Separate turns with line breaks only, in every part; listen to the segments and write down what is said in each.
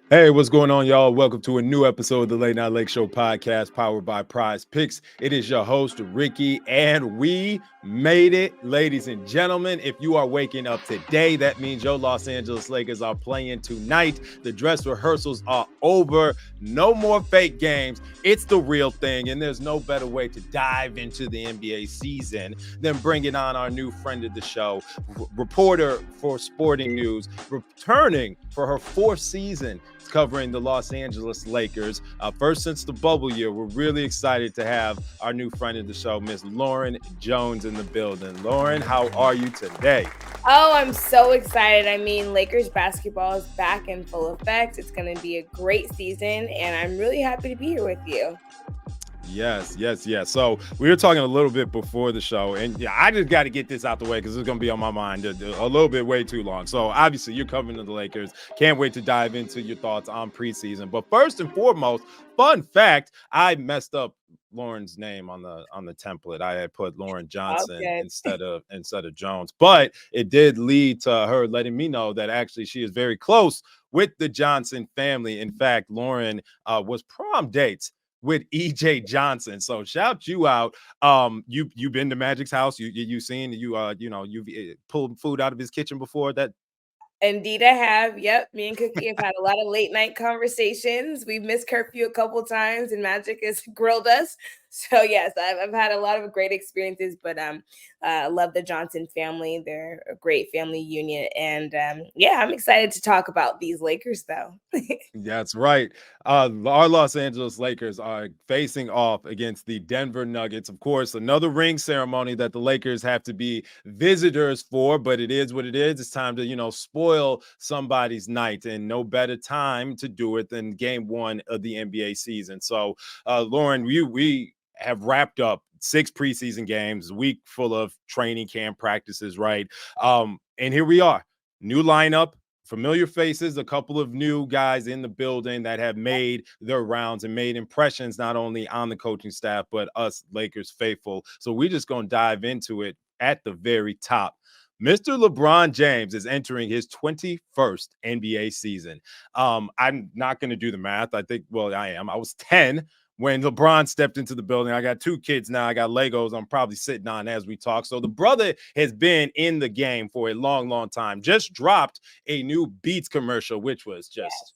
Hey, what's going on, y'all? Welcome to a new episode of the Late Night Lake Show podcast powered by Prize Picks. It is your host, Ricky, and we made it, ladies and gentlemen. If you are waking up today, that means your Los Angeles Lakers are playing tonight. The dress rehearsals are over. No more fake games. It's the real thing, and there's no better way to dive into the NBA season than bringing on our new friend of the show, reporter for Sporting News, returning for her fourth season covering the Los Angeles Lakers. First since the bubble year, we're really excited to have our new friend of the show, Miss Lauren Jones, in the building. Lauren, how are you today?
Oh, I'm so excited. I mean, Lakers basketball is back in full effect. It's going to be a great season, and I'm really happy to be here with you.
Yes. So we were talking a little bit before the show, and I just got to get this out the way because it's going to be on my mind a little bit way too long. So obviously you're covering the Lakers. Can't wait to dive into your thoughts on preseason. But first and foremost, fun fact, I messed up Lauren's name on the template. I had put Lauren Johnson instead of Jones, but it did lead to her letting me know that actually she is very close with the Johnson family. In fact, Lauren was prom dates with EJ Johnson. So shout you out. You've been to Magic's house. You seen you've pulled food out of his kitchen before that.
Indeed, I have. Yep. Me and Cookie have had a lot of late night conversations. We've missed curfew a couple times, and Magic has grilled us. So yes, I've had a lot of great experiences. But I love the Johnson family. They're a great family union, and yeah, I'm excited to talk about these Lakers, though.
That's right. Our Los Angeles Lakers are facing off against the Denver Nuggets. Of course, another ring ceremony that the Lakers have to be visitors for, but it is what it is. It's time to, spoil somebody's night, and no better time to do it than game one of the NBA season. So, Lauren, we have wrapped up 6 preseason games, a week full of training camp practices, right? And here we are, new lineup, familiar faces, a couple of new guys in the building that have made their rounds and made impressions not only on the coaching staff, but us Lakers faithful. So we're just going to dive into it at the very top. Mr. LeBron James is entering his 21st NBA season. I'm not going to do the math. I am. I was 10 when LeBron stepped into the building. I got 2 kids now. I got Legos I'm probably sitting on as we talk. So the brother has been in the game for a long, long time. Just dropped a new Beats commercial, which was just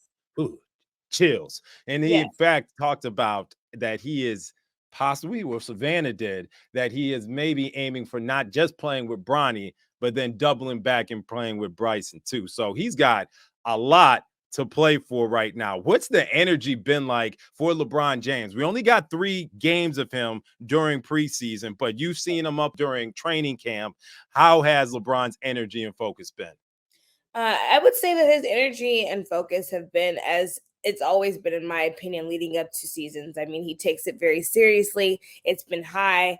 chills. And he, in fact, talked about that he is possibly, or Savannah did, that he is maybe aiming for not just playing with Bronny, but then doubling back and playing with Bryson too. So he's got a lot to play for right now. What's the energy been like for LeBron James? We only got 3 games of him during preseason, but you've seen him up during training camp. How has LeBron's energy and focus been?
I would say that his energy and focus have been as it's always been, in my opinion, leading up to seasons. I mean, he takes it very seriously. It's been high.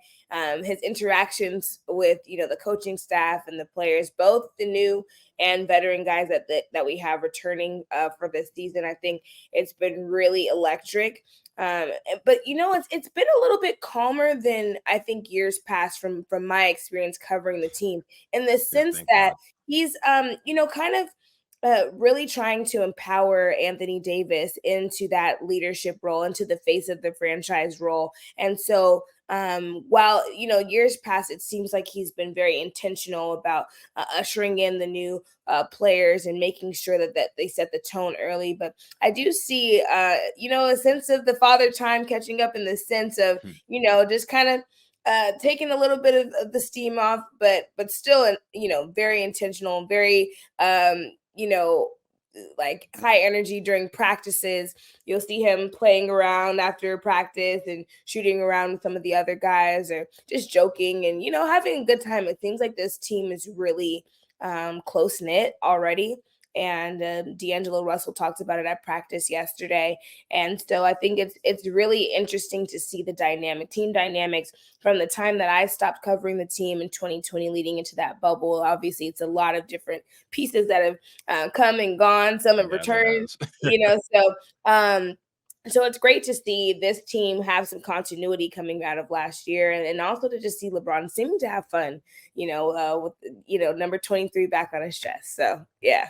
His interactions with, the coaching staff and the players, both the new and veteran guys that we have returning for this season, I think it's been really electric. But it's been a little bit calmer than I think years past from my experience covering the team, in the sense that he's kind of really trying to empower Anthony Davis into that leadership role, into the face of the franchise role. And so while, years past, it seems like he's been very intentional about ushering in the new players and making sure that they set the tone early. But I do see, a sense of the father time catching up, in the sense of, just kind of taking a little bit of the steam off, but still, very intentional, very, like high energy during practices. You'll see him playing around after practice and shooting around with some of the other guys, or just joking and, having a good time. It seems like this team is really close knit already. And D'Angelo Russell talked about it at practice yesterday. And so I think it's really interesting to see the team dynamics from the time that I stopped covering the team in 2020 leading into that bubble. Obviously, it's a lot of different pieces that have come and gone. Some have returned, so it's great to see this team have some continuity coming out of last year, and also to just see LeBron seeming to have fun, with number 23 back on his chest. So yeah.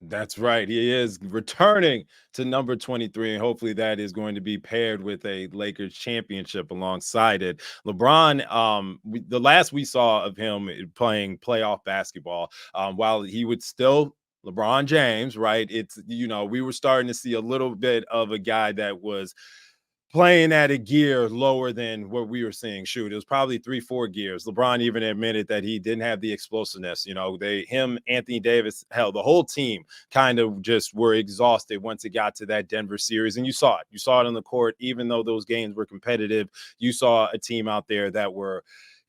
That's right. He is returning to number 23, and hopefully that is going to be paired with a Lakers championship alongside it. LeBron, the last we saw of him playing playoff basketball, while he would still LeBron James, right? It's, we were starting to see a little bit of a guy that was playing at a gear lower than what we were seeing. Shoot, it was probably 3-4 gears. LeBron even admitted that he didn't have the explosiveness. Anthony Davis, hell, the whole team kind of just were exhausted once it got to that Denver series. And you saw it. You saw it on the court. Even though those games were competitive, you saw a team out there that were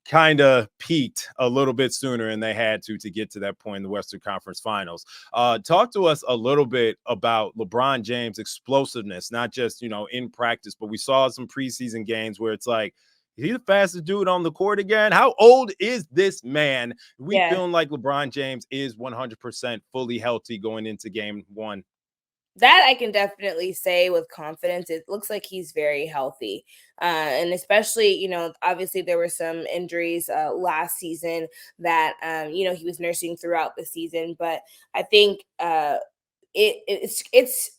kind of peaked a little bit sooner, and they had to get to that point in the Western Conference Finals. Talk to us a little bit about LeBron James' explosiveness, not just, in practice, but we saw some preseason games where it's like, is he the fastest dude on the court again? How old is this man? We
Yeah.
feeling like LeBron James is 100% fully healthy going into game one.
That I can definitely say with confidence. It looks like he's very healthy. And especially, obviously there were some injuries last season that, he was nursing throughout the season. But I think it's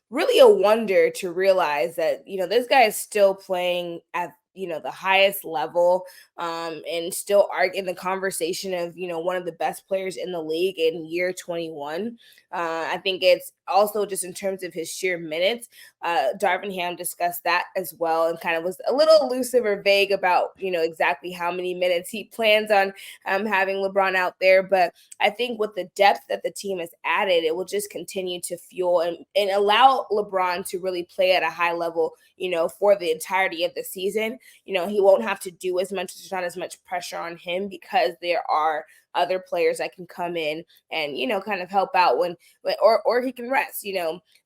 really a wonder to realize that, this guy is still playing at, the highest level, and still are in the conversation of, one of the best players in the league in year 21. I think it's also just in terms of his sheer minutes. Darvin Ham discussed that as well, and kind of was a little elusive or vague about, exactly how many minutes he plans on having LeBron out there. But I think with the depth that the team has added, it will just continue to fuel and allow LeBron to really play at a high level, for the entirety of the season. He won't have to do as much. There's not as much pressure on him because there are other players that can come in and, kind of help out or he can rest.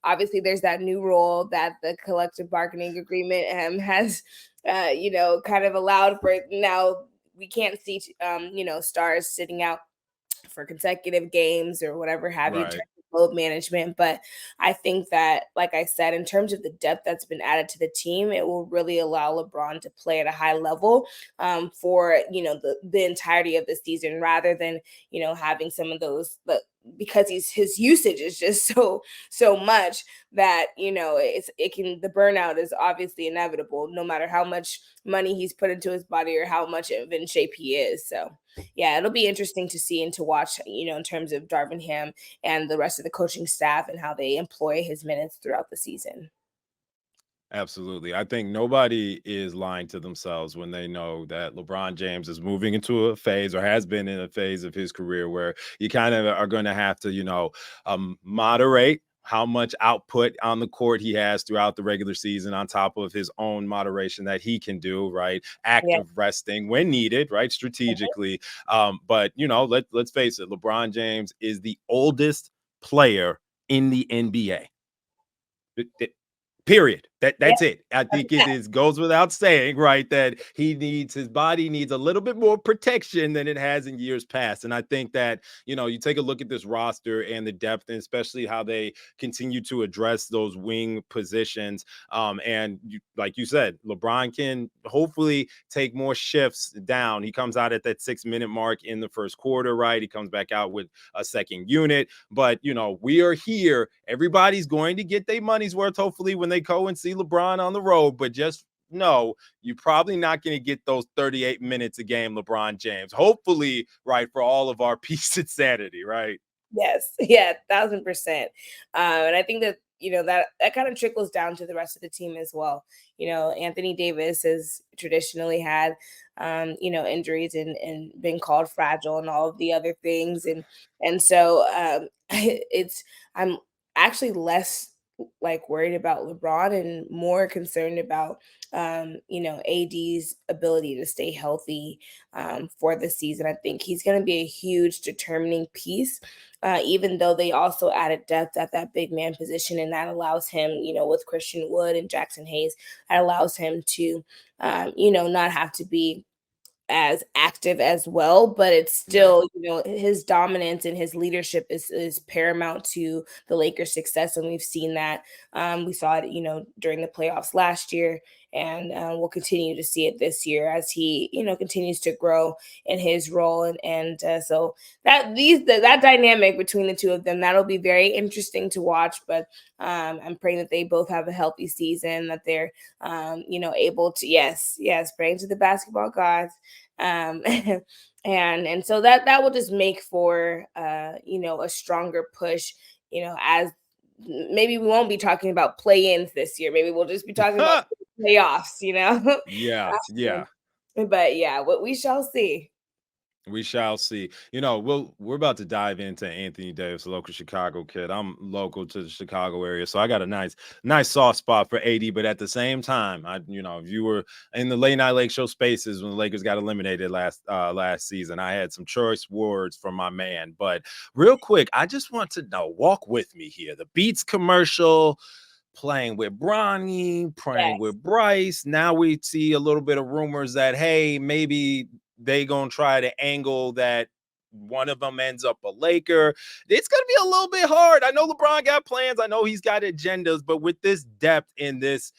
Obviously there's that new rule that the collective bargaining agreement has, kind of allowed for it. Now we can't see, stars sitting out for consecutive games or whatever have you in terms
Right.
of load management. But I think that, like I said, in terms of the depth that's been added to the team, it will really allow LeBron to play at a high level for, the entirety of the season, rather than, having some of those, but because his usage is just so much that, the burnout is obviously inevitable no matter how much money he's put into his body or how much of in shape he is. So yeah, it'll be interesting to see and to watch, in terms of Darvin Ham and the rest of the coaching staff and how they employ his minutes throughout the season.
Absolutely. I think nobody is lying to themselves when they know that LeBron James is moving into a phase, or has been in a phase of his career, where you kind of are going to have to, moderate how much output on the court he has throughout the regular season, on top of his own moderation that he can do, right?
Yeah.
Active resting when needed, right? Strategically. But, let's face it, LeBron James is the oldest player in the NBA. Period.
Yeah.
That's it. I think it is goes without saying, right, that his body needs a little bit more protection than it has in years past. And I think that, you take a look at this roster and the depth, and especially how they continue to address those wing positions. And like you said, LeBron can hopefully take more shifts down. He comes out at that 6-minute mark in the first quarter, right? He comes back out with a second unit. But, we are here. Everybody's going to get their money's worth, hopefully, when they go and see LeBron on the road. But just know you're probably not going to get those 38 minutes a game, LeBron James. Hopefully, right, for all of our peace and sanity, right?
Yes. Yeah, 1,000%. And I think that, that kind of trickles down to the rest of the team as well. Anthony Davis has traditionally had, injuries and been called fragile and all of the other things. And so I'm actually less like worried about LeBron and more concerned about, AD's ability to stay healthy for the season. I think he's going to be a huge determining piece, even though they also added depth at that big man position. And that allows him, with Christian Wood and Jackson Hayes, that allows him to, not have to be as active as well, but it's
Right.
still, his dominance and his leadership is paramount to the Lakers' success, and we've seen that. We saw it, during the playoffs last year, and we'll continue to see it this year as he, continues to grow in his role. And so that dynamic between the two of them, that'll be very interesting to watch. But I'm praying that they both have a healthy season, that they're able to, yes, praying to the basketball gods. um and so that will just make for a stronger push, as maybe we won't be talking about play-ins this year. Maybe we'll just be talking about playoffs.
Yeah, yeah.
But yeah, what we shall see.
We shall see. We're about to dive into Anthony Davis, a local Chicago kid. I'm local to the Chicago area, so I got a nice soft spot for AD. But at the same time, if you were in the late night Lake Show spaces when the Lakers got eliminated last season, I had some choice words from my man. But real quick, I just want to know, walk with me here. The Beats commercial, playing with Bronny, playing
Yes.
with Bryce. Now we see a little bit of rumors that, hey, maybe they gonna try to angle that one of them ends up a Laker. It's gonna be a little bit hard. I know LeBron got plans. I know he's got agendas, but with this depth in this,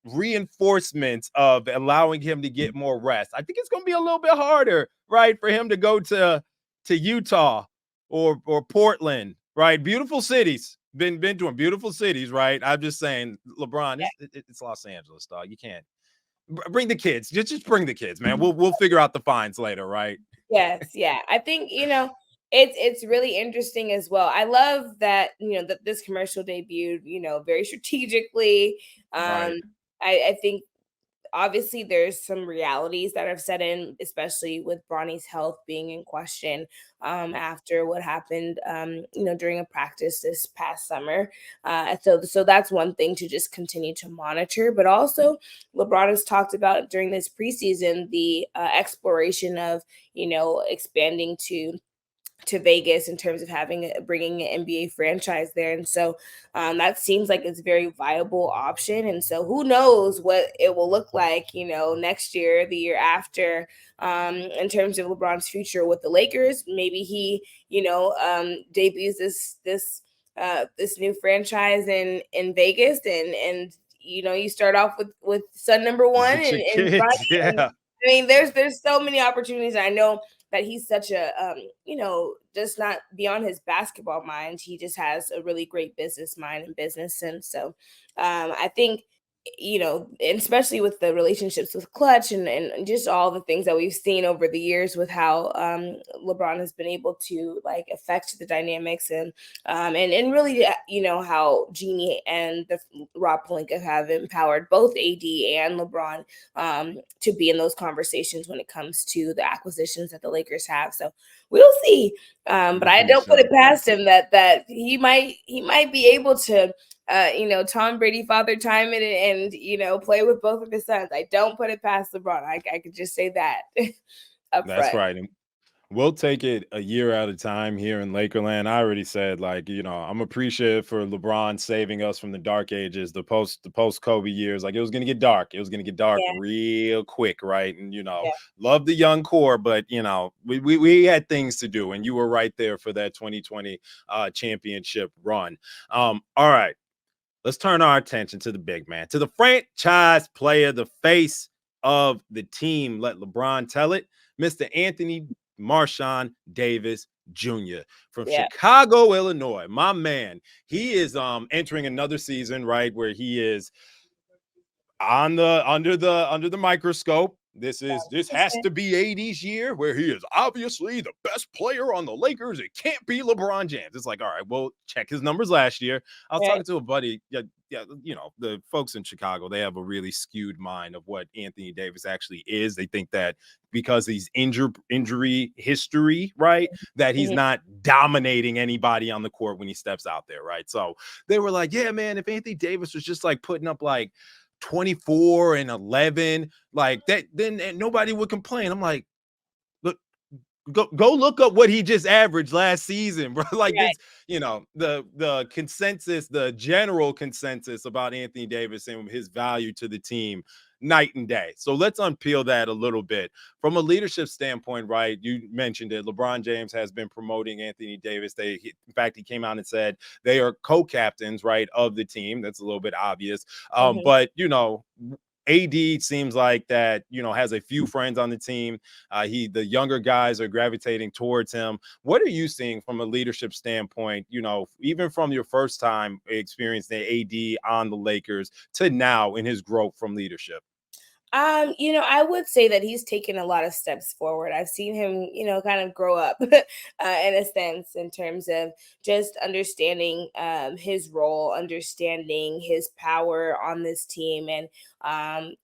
reinforcements of allowing him to get more rest, I think it's gonna be a little bit harder, right, for him to go to Utah or Portland, right? Beautiful cities. Been to them, beautiful cities, right? I'm just saying, LeBron, it's Los Angeles, dog. You can't bring the kids. Just bring the kids, man. We'll figure out the fines later, right?
Yes, yeah. I think, it's really interesting as well. I love that, that this commercial debuted, very strategically.
Right.
I think obviously there's some realities that have set in, especially with Bronny's health being in question after what happened, during a practice this past summer. So that's one thing to just continue to monitor. But also, LeBron has talked about during this preseason the exploration of, expanding to Vegas in terms of bringing an NBA franchise there. And so that seems like it's a very viable option. And so who knows what it will look like, next year, the year after, in terms of LeBron's future with the Lakers. Maybe he, debuts this new franchise in Vegas, and you start off with son number one
Get your
and
kids.
Bronny. And
Yeah.
I mean, there's so many opportunities. I know that he's such a just not beyond his basketball mind. He just has a really great business mind and business sense. So I think, and especially with the relationships with Clutch and just all the things that we've seen over the years with how LeBron has been able to like affect the dynamics and really, how Jeannie and the Rob Pelinka have empowered both AD and LeBron to be in those conversations when it comes to the acquisitions that the Lakers have. So we'll see. But I
We
don't put it
shall.
past him that he might be able to Tom Brady father time it and play with both of his sons. I don't put it past LeBron. I could just say that up
That's
front.
right. And we'll take it a year at a time here in Lakerland. I already said, like, I'm appreciative for LeBron saving us from the dark ages, the post Kobe years. Like, it was gonna get dark. It was gonna get dark
Yeah,
real quick, right? And
yeah,
love the young core, but we had things to do, and you were right there for that 2020 championship run. All right. Let's turn our attention to the big man, to the franchise player, the face of the team. Let LeBron tell it, Mr. Anthony Marshawn Davis Jr. from
yeah,
Chicago, Illinois. My man, he is entering another season, right, where he is under the microscope. This has to be AD's year, where he is obviously the best player on the Lakers. It can't be LeBron James. It's like, all right, well, check his numbers last year. I was
right,
talking to a buddy. Yeah, the folks in Chicago, they have a really skewed mind of what Anthony Davis actually is. They think that because he's injury history, right, that he's
mhm,
not dominating anybody on the court when he steps out there, right? So they were like, yeah, man, if Anthony Davis was just like putting up like 24 and 11 like that, then nobody would complain. I'm like, look, go look up what he just averaged last season, bro. Like,
right,
this, the consensus, the general consensus about Anthony Davis and his value to the team, night and day. So let's unpeel that a little bit from a leadership standpoint, right? You mentioned it. LeBron James has been promoting Anthony Davis. In fact, he came out and said they are co-captains, right, of the team. That's a little bit obvious.
Mhm.
But, AD seems like that, has a few friends on the team. The younger guys are gravitating towards him. What are you seeing from a leadership standpoint, even from your first time experiencing AD on the Lakers to now in his growth from leadership?
I would say that he's taken a lot of steps forward. I've seen him, kind of grow up in a sense in terms of just understanding his role, understanding his power on this team, and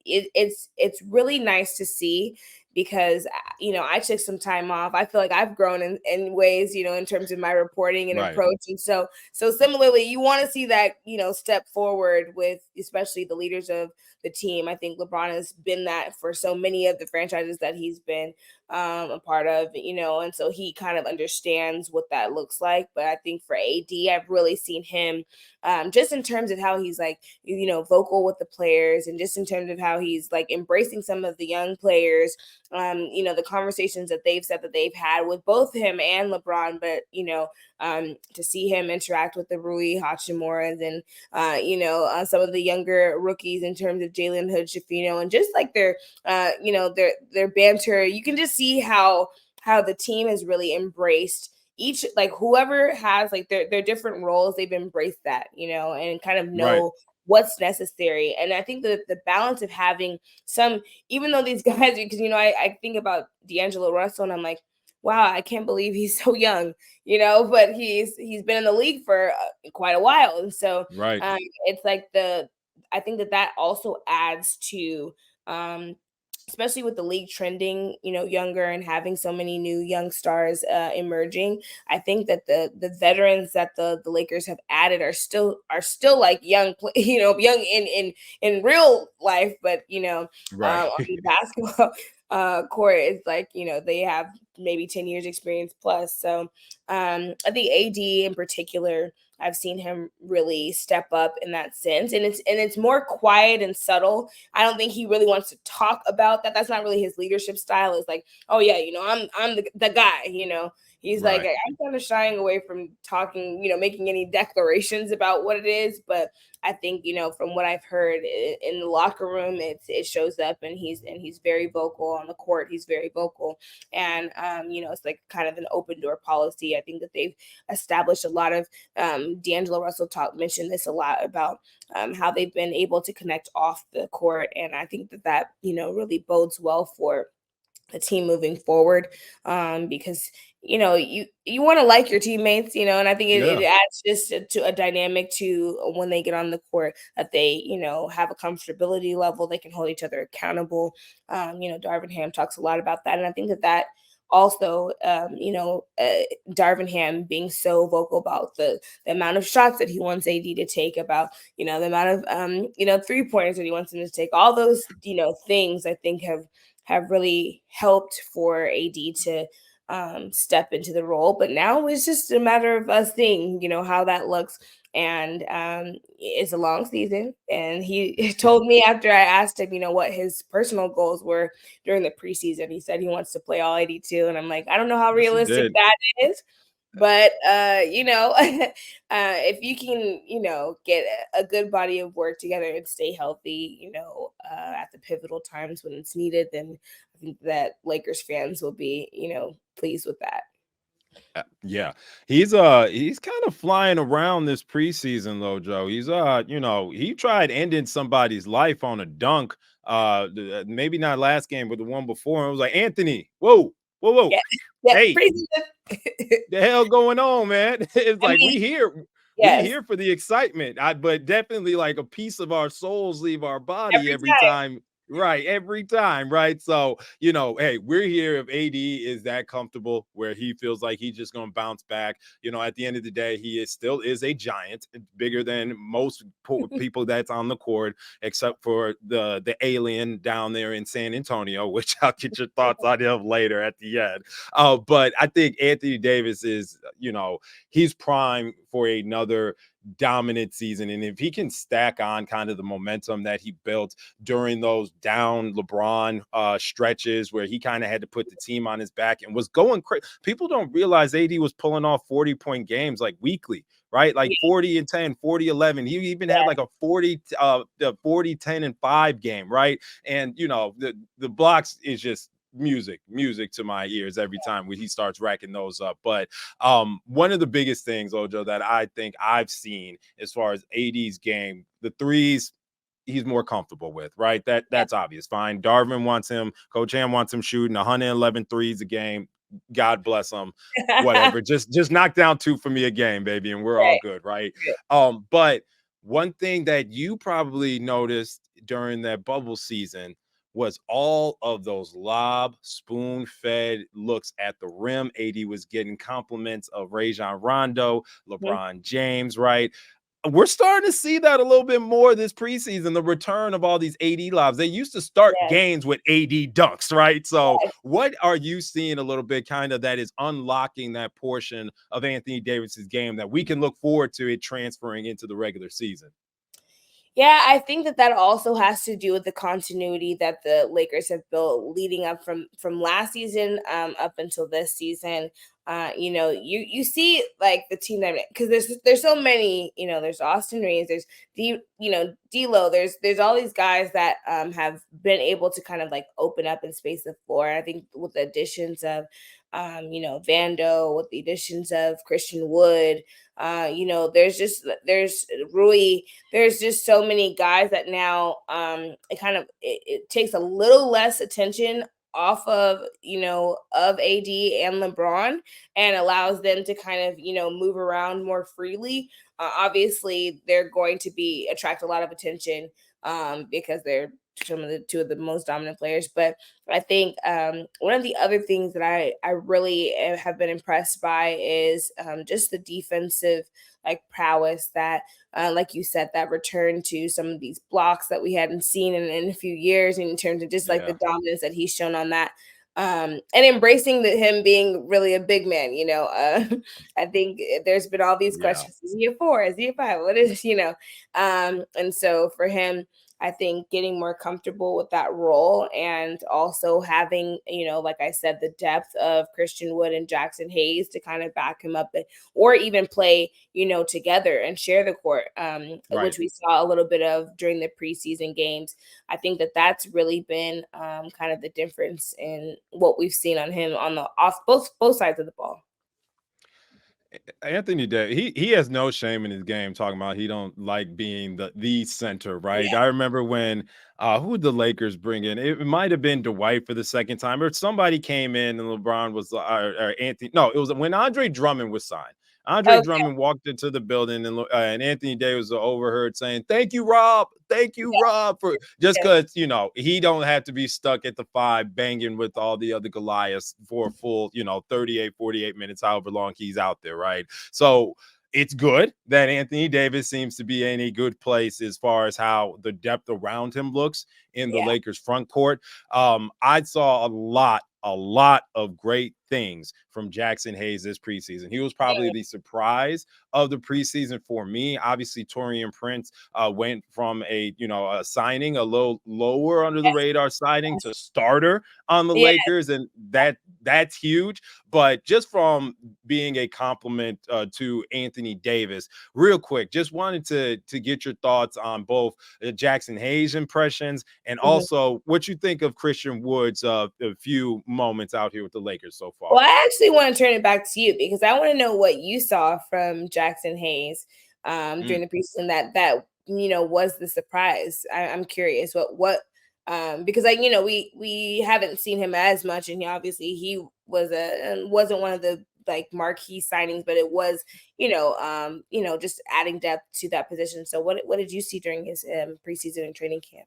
it's really nice to see because I took some time off. I feel like I've grown in ways, in terms of my reporting and
Right.
approach, and so similarly, you want to see that step forward with especially the leaders of the team. I think LeBron has been that for so many of the franchises that he's been a part of, and so he kind of understands what that looks like. But I think for AD, I've really seen him just in terms of how he's like, vocal with the players, and just in terms of how he's like embracing some of the young players, the conversations that they've said that they've had with both him and LeBron, but, to see him interact with the Rui Hachimuras and some of the younger rookies in terms of Jalen Hood Schifino, and just like their banter. You can just see how the team has really embraced each, like whoever has like their different roles, they've embraced that, and kind of
Right.
know what's necessary. And I think that the balance of having some, even though these guys, because I think about D'Angelo Russell and I'm like, wow, I can't believe he's so young, but he's been in the league for quite a while. And so
Right.
it's like I think that also adds to um especially with the league trending, younger, and having so many new young stars emerging. I think that the veterans that the Lakers have added are still like young, young in real life, but
Right.
on the basketball court, it's like they have maybe 10 years experience plus. So I think AD in particular, I've seen him really step up in that sense, and it's more quiet and subtle. I don't think he really wants to talk about that. That's not really his leadership style. It's like, oh yeah, I'm the guy. He's like,
Right.
I'm kind of shying away from talking, making any declarations about what it is. But I think from what I've heard in the locker room, it shows up, and he's very vocal on the court. He's very vocal, and it's like kind of an open door policy. I think that they've established a lot of D'Angelo Russell mentioned this a lot about how they've been able to connect off the court, and I think that really bodes well for the team moving forward, because you want to like your teammates, and I think it
Yeah.
adds just to a dynamic to when they get on the court, that they have a comfortability level, they can hold each other accountable. Darvin Ham talks a lot about that, and I think that also, Darvin Ham being so vocal about the amount of shots that he wants AD to take, about the amount of 3-pointers that he wants him to take. All those things I think have really helped for AD to step into the role. But now it's just a matter of us seeing how that looks. And it's a long season, and he told me after I asked him, what his personal goals were during the preseason. He said he wants to play all 82, and I'm like, I don't know how
Yes, he
realistic
did.
that is, but if you can get a good body of work together and stay healthy, at the pivotal times when it's needed, then I think that Lakers fans will be pleased with that.
Yeah. He's kind of flying around this preseason though, Joe. He tried ending somebody's life on a dunk. Maybe not last game, but the one before. It was like, Anthony, whoa, whoa, whoa.
Yeah, yeah,
Hey,
preseason.
the hell going on, man? It's
I
like
mean,
we
yes,
here for the excitement. But definitely like a piece of our souls leave our body
every
every
time.
time. Right, every time, right? So, hey, we're here if AD is that comfortable where he feels like he's just gonna bounce back. At the end of the day, he still is a giant, bigger than most people that's on the court, except for the alien down there in San Antonio, which I'll get your thoughts on him later at the end. But I think Anthony Davis is, he's prime for another dominant season. And if he can stack on kind of the momentum that he built during those down LeBron stretches where he kind of had to put the team on his back and was going crazy. People don't realize AD was pulling off 40-point games like weekly, right? Like 40 and 10, 40, 11. He even had like a 40, 10 and 5 game, right? And, you know, the blocks is just music to my ears every time when he starts racking those up. But one of the biggest things, Ojo, that I think I've seen as far as AD's game, the threes, he's more comfortable with, right? That's obvious. Fine. Darvin wants him. Coach Ham wants him shooting 111 threes a game. God bless him. Whatever. Just knock down 2 for me a game, baby, and we're all good, right? But one thing that you probably noticed during that bubble season was all of those lob, spoon-fed looks at the rim. AD was getting compliments of Rajon Rondo, LeBron James, right? We're starting to see that a little bit more this preseason, the return of all these AD lobs. They used to start games with AD dunks, right? So what are you seeing a little bit kind of that is unlocking that portion of Anthony Davis's game that we can look forward to it transferring into the regular season?
Yeah, I think that also has to do with the continuity that the Lakers have built leading up from last season up until this season. You know, you see like the team that, because there's so many, you know, there's Austin Reaves, there's D'Lo, there's all these guys that have been able to kind of like open up and space the floor. I think with the additions of you know, Vando, with the additions of Christian Wood, you know, there's Rui, there's just so many guys that now it takes a little less attention off of, you know, of AD and LeBron, and allows them to kind of, you know, move around more freely. Obviously they're going to be attract a lot of attention because they're two of the most dominant players. But I think one of the other things that I really have been impressed by is just the defensive like prowess that, like you said, that return to some of these blocks that we hadn't seen in a few years, in terms of just like the dominance that he's shown on that. And embracing him being really a big man, you know. I think there's been all these questions: is he a 4? Is he a 5? What is, you know? And so for him, I think getting more comfortable with that role, and also having, you know, like I said, the depth of Christian Wood and Jackson Hayes to kind of back him up, or even play, you know, together and share the court, which we saw a little bit of during the preseason games. I think that's really been kind of the difference in what we've seen on him on the both sides of the ball.
Anthony Davis, he has no shame in his game talking about he don't like being the center, right? I remember when who did the Lakers bring in? It might have been Dwight for the second time, or somebody came in and LeBron was or Anthony. No, it was when Andre Drummond was signed. Andre Drummond walked into the building, and Anthony Davis was overheard saying, "Thank you, Rob. Thank you, Rob, for just because, you know, he don't have to be stuck at the 5 banging with all the other Goliaths for a full, you know, 38, 48 minutes, however long he's out there, right?" So it's good that Anthony Davis seems to be in a good place as far as how the depth around him looks in the Lakers front court. I saw a lot of great things from Jackson Hayes this preseason. He was probably the surprise of the preseason for me. Obviously, Taurean Prince went from a signing a little lower under the radar signing to starter on the Lakers, and that's huge. But just from being a compliment to Anthony Davis, real quick, just wanted to get your thoughts on both Jackson Hayes impressions and also what you think of Christian Wood's a few moments out here with the Lakers so far.
Well, I actually want to turn it back to you, because I want to know what you saw from Jackson Hayes during the preseason that you know was the surprise. I'm curious what because we haven't seen him as much, and he wasn't one of the like marquee signings, but it was just adding depth to that position. So what did you see during his preseason and training camp?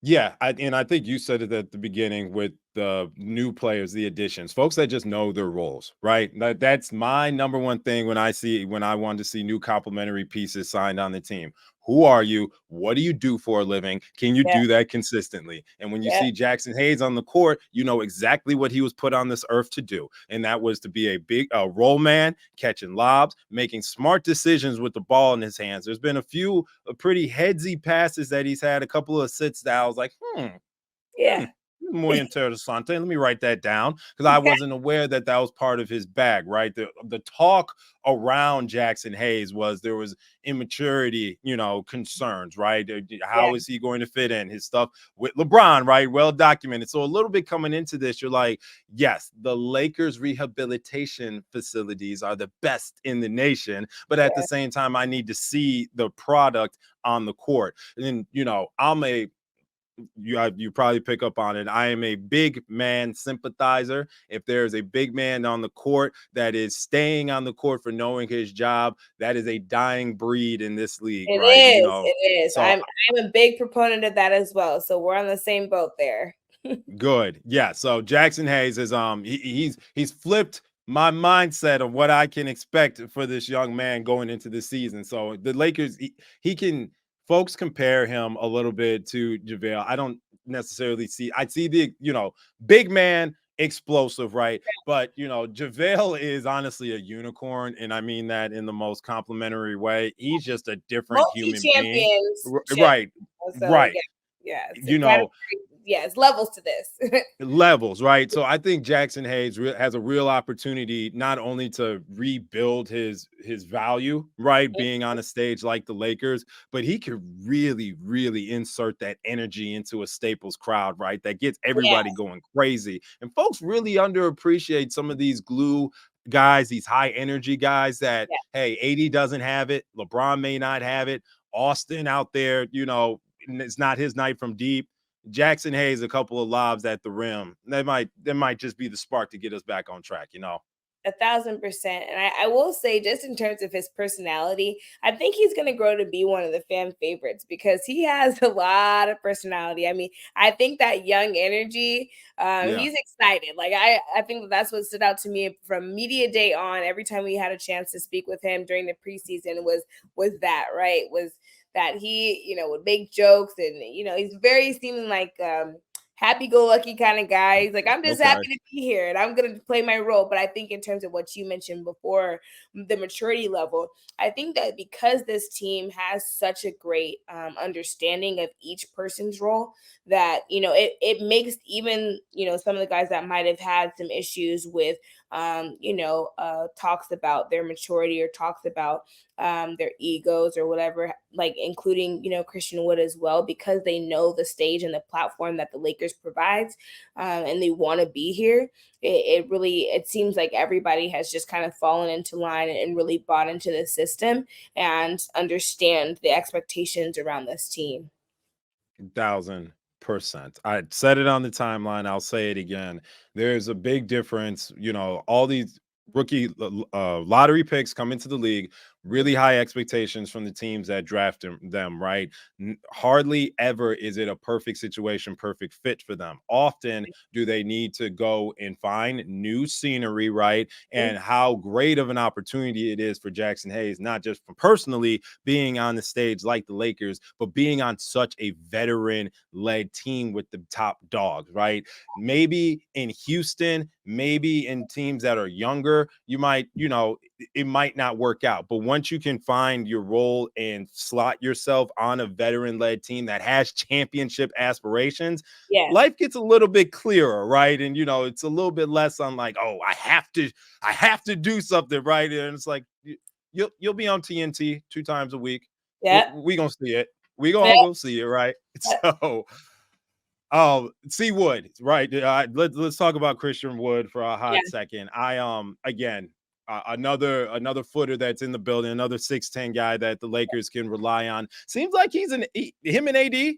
Yeah, I think you said it at the beginning with the new players, the additions, folks that just know their roles, right? That's my number one thing when I want to see new complementary pieces signed on the team. Who are you? What do you do for a living? Can you
Yeah.
do that consistently? And when you
Yeah.
see Jackson Hayes on the court, you know exactly what he was put on this earth to do. And that was to be a big role man, catching lobs, making smart decisions with the ball in his hands. There's been a few pretty headsy passes that he's had, a couple of sits that I was like,
Yeah.
muy interesante. Let me write that down because I wasn't aware that that was part of his bag, right? The talk around Jackson Hayes was there was immaturity, concerns, right?
Yeah.
How is he going to fit in? His stuff with LeBron, right? Well documented. So a little bit coming into this, you're like, yes, the Lakers rehabilitation facilities are the best in the nation, but at the
Yeah.
same time, I need to see the product on the court. And you probably pick up on it. I am a big man sympathizer. If there's a big man on the court that is staying on the court for knowing his job, that is a dying breed in this league,
It
right?
is. It is.
So
I'm a big proponent of that as well. So we're on the same boat there.
good. Yeah. So Jackson Hayes is he's flipped my mindset of what I can expect for this young man going into the season. So the Lakers, he can folks compare him a little bit to JaVale. I don't necessarily see I see the, big man explosive, right? But JaVale is honestly a unicorn, and I mean that in the most complimentary way. He's just a different human being.
Multi-champions.
Right.
So
Right.
yeah. It's
You
kind of
know,
yeah, it's levels to this.
levels, right? So I think Jackson Hayes has a real opportunity not only to rebuild his value, right, being on a stage like the Lakers, but he could really, really insert that energy into a Staples crowd, right? That gets
Yeah.
everybody going crazy. And folks really underappreciate some of these glue guys, these high energy guys that,
Yeah.
hey, AD doesn't have it, LeBron may not have it, Austin out there, it's not his night from deep. Jackson Hayes, a couple of lobs at the rim. That might just be the spark to get us back on track,
1,000%. And I will say, just in terms of his personality, I think he's going to grow to be one of the fan favorites because he has a lot of personality. I mean, I think that young energy,
Yeah.
he's excited. Like, I think that's what stood out to me from media day on. Every time we had a chance to speak with him during the preseason was that, right? Was that he, would make jokes and, he's very seeming like, happy-go-lucky kind of guy. He's like, I'm just
Okay.
happy to be here and I'm going to play my role. But I think in terms of what you mentioned before, the maturity level, I think that because this team has such a great understanding of each person's role, that, it makes even, some of the guys that might have had some issues with, talks about their maturity or talks about their egos or whatever, like including, Christian Wood as well, because they know the stage and the platform that the Lakers provides, and they want to be here. It seems like everybody has just kind of fallen into line and really bought into the system and understand the expectations around this team.
1,000%. I said it on the timeline. I'll say it again. There's a big difference. All these rookie lottery picks come into the league, really high expectations from the teams that draft them, right? Hardly ever is it a perfect situation, perfect fit for them. Often do they need to go and find new scenery, right? And how great of an opportunity it is for Jackson Hayes, not just from personally being on the stage like the Lakers, but being on such a veteran-led team with the top dogs, right? Maybe in Houston, maybe in teams that are younger, it might not work out. But once you can find your role and slot yourself on a veteran-led team that has championship aspirations,
Yeah.
life gets a little bit clearer, right? And it's a little bit less on like, oh, I have to do something, right? And it's like you'll be on TNT 2 times a week.
Yeah.
We gonna see it. We gonna
Yeah.
all go see it, right? So C Wood, right? Let's talk about Christian Wood for a hot second. Again, another footer that's in the building, another 6'10" guy that the Lakers can rely on. Seems like him and AD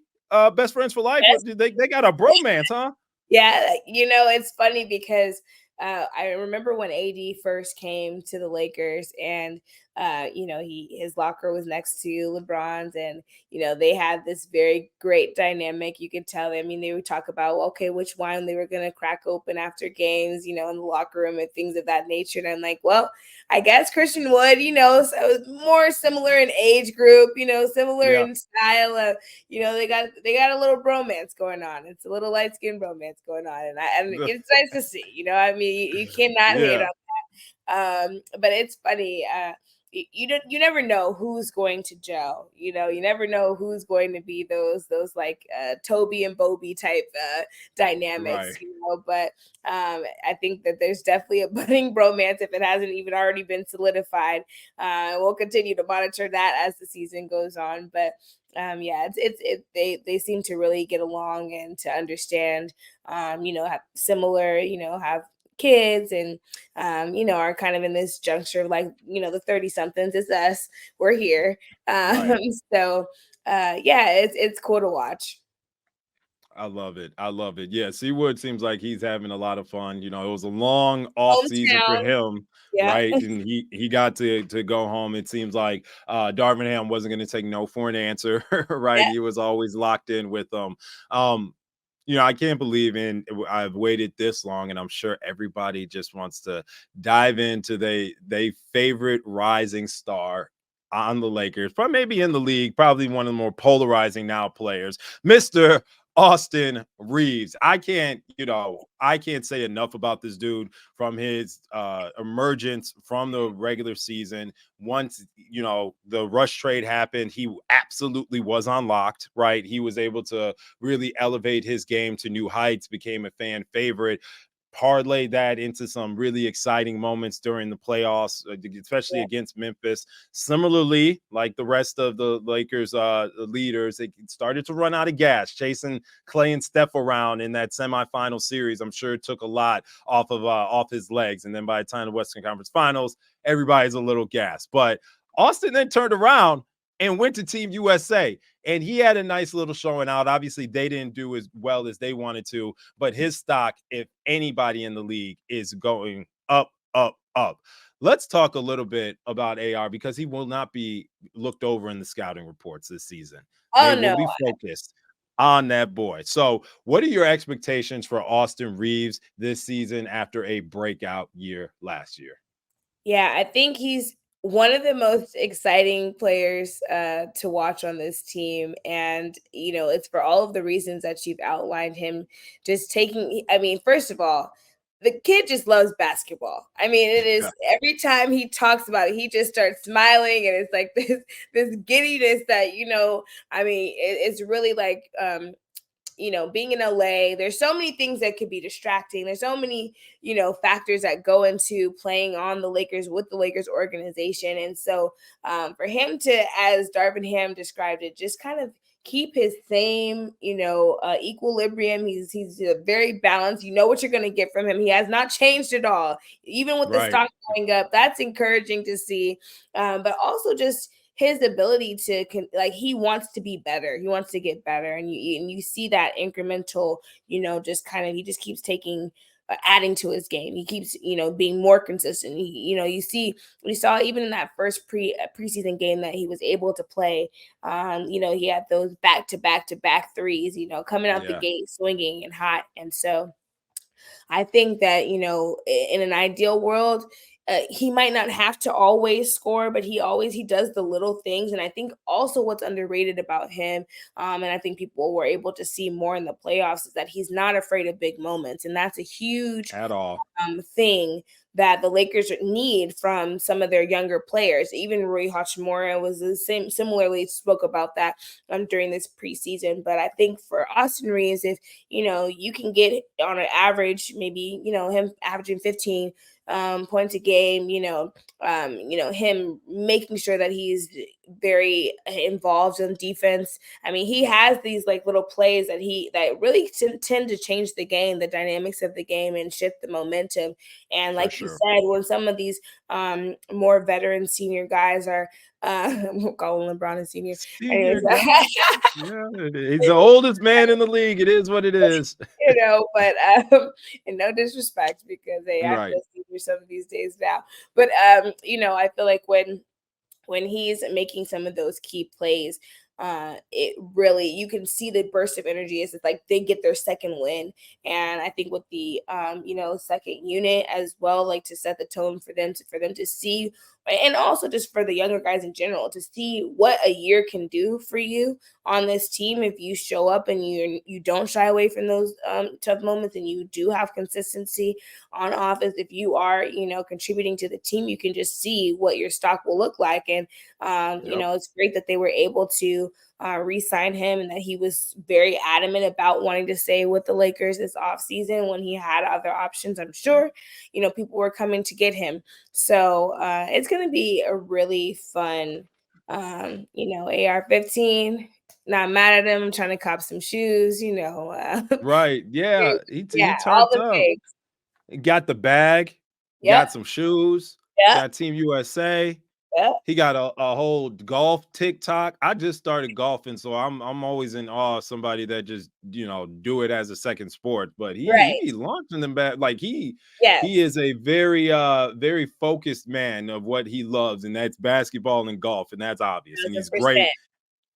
best friends for life.
Yes.
They got a bromance, huh?
Yeah, it's funny because I remember when AD first came to the Lakers, and his locker was next to LeBron's, and they had this very great dynamic. You could tell. I mean, they would talk about, well, okay, which wine they were gonna crack open after games, in the locker room and things of that nature. And I'm like, well, I guess Christian Wood, so more similar in age group, similar
Yeah.
in style of, they got a little bromance going on. It's a little light skin bromance going on, and it's nice to see. I mean, you cannot hate
Yeah.
on but it's funny. You never know who's going to gel. You never know who's going to be those like Toby and Bobby type
Right.
dynamics. But I think that there's definitely a budding bromance if it hasn't even already been solidified. We'll continue to monitor that as the season goes on, but yeah, they seem to really get along and to understand, have similar, have kids, and are kind of in this juncture of, like, the 30 somethings. It's us, we're here.
Right.
So yeah, it's cool to watch.
I love it. I love it. Yeah, Seawood seems like he's having a lot of fun. It was a long off season for
Hometown.
him,
Yeah.
right? And he got to go home. It seems like Darvin Ham wasn't going to take no for an answer, right?
Yeah.
He was always locked in with them. Um, I can't believe I've waited this long, and I'm sure everybody just wants to dive into they favorite rising star on the Lakers, probably maybe in the league, probably one of the more polarizing now players, Mr. Austin Reaves. I can't say enough about this dude from his emergence from the regular season. Once, the rush trade happened, he absolutely was unlocked, right? He was able to really elevate his game to new heights, became a fan favorite, parlay that into some really exciting moments during the playoffs, especially
Yeah.
against Memphis. Similarly, like the rest of the Lakers leaders, they started to run out of gas, chasing Clay and Steph around in that semifinal series. I'm sure it took a lot off his legs. And then by the time the Western Conference Finals, everybody's a little gassed. But Austin then turned around and went to Team USA. And he had a nice little showing out. Obviously, they didn't do as well as they wanted to, but his stock, if anybody in the league, is going up, up, up. Let's talk a little bit about AR, because he will not be looked over in the scouting reports this season. They
Oh
will
no.
be focused on that boy. So, what are your expectations for Austin Reaves this season after a breakout year last year?
Yeah, I think he's one of the most exciting players to watch on this team. And, it's for all of the reasons that you've outlined. Him just taking, I mean, first of all, the kid just loves basketball. I mean, it
Yeah.
is every time he talks about it, he just starts smiling, and it's like this giddiness that, I mean, it's really like being in LA, there's so many things that could be distracting. There's so many, factors that go into playing on the Lakers with the Lakers organization. And so for him to, as Darvin Ham described it, just kind of keep his same, equilibrium. He's very balanced. You know what you're going to get from him. He has not changed at all, even with the
Right.
stock going up. That's encouraging to see. But also just his ability to like, he wants to be better. He wants to get better, and you see that incremental, just kind of, he just keeps taking adding to his game. He keeps, being more consistent. We saw even in that first preseason game that he was able to play. He had those back to back to back threes, coming out the
Yeah.
gate swinging and hot. And so I think that, in an ideal world, he might not have to always score, but he does the little things. And I think also what's underrated about him, and I think people were able to see more in the playoffs, is that he's not afraid of big moments, and that's a huge
At all.
thing that the Lakers need from some of their younger players. Even Rui Hachimura was the same, similarly spoke about that during this preseason. But I think for Austin Reaves, if you can get on an average, maybe him averaging 15 points a game, him making sure that he's very involved in defense. I mean, he has these like little plays that really tend to change the game, the dynamics of the game, and shift the momentum. And
For
like you
sure.
said, when some of these more veteran senior guys are, we'll call him LeBron a senior.
Senior
Anyways,
guy. Yeah, he's the oldest man in the league. It is what it is.
but and no disrespect, because hey, I
Right.
feel senior some of these days now. But I feel like when when he's making some of those key plays, it really, you can see the burst of energy. It's like they get their second win. And I think with the second unit as well, like to set the tone for them to see, and also just for the younger guys in general, to see what a year can do for you on this team if you show up and you don't shy away from those tough moments, and you do have consistency on offense. If you are contributing to the team, you can just see what your stock will look like. And it's great that they were able to re-sign him, and that he was very adamant about wanting to stay with the Lakers this offseason when he had other options. I'm sure people were coming to get him. So it's going to be a really fun AR-15. Not mad at him. I'm trying to cop some shoes,
Right. Yeah. He
yeah, all
turned
the
up.
things.
He got the bag, got
Yep,
some shoes,
yep,
got Team USA.
yep.
He got a whole golf TikTok. I just started golfing, so I'm always in awe of somebody that just do it as a second sport. But he
Right.
be launching them back like he
Yes.
is a very focused man of what he loves, and that's basketball and golf, and that's obvious. And he's great
100%.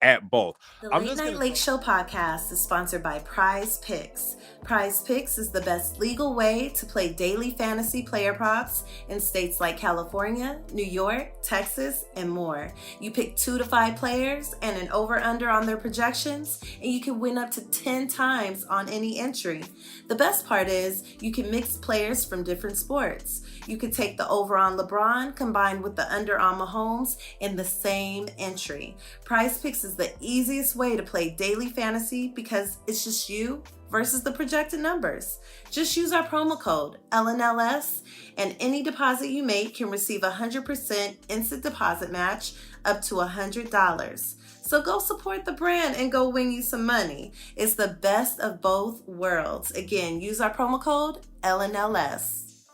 at both.
The
I'm
Late
just
Night
gonna
Lake Show podcast is sponsored by Prize Picks. Prize Picks is the best legal way to play daily fantasy player props in states like California, New York, Texas, and more. You pick 2 to 5 players and an over-under on their projections, and you can win up to 10 times on any entry. The best part is you can mix players from different sports. You could take the over on LeBron combined with the under on Mahomes in the same entry. Prize Picks is the easiest way to play daily fantasy because it's just you versus the projected numbers. Just use our promo code LNLS, and any deposit you make can receive 100% instant deposit match up to $100. So go support the brand and go win you some money. It's the best of both worlds. Again, use our promo code LNLS.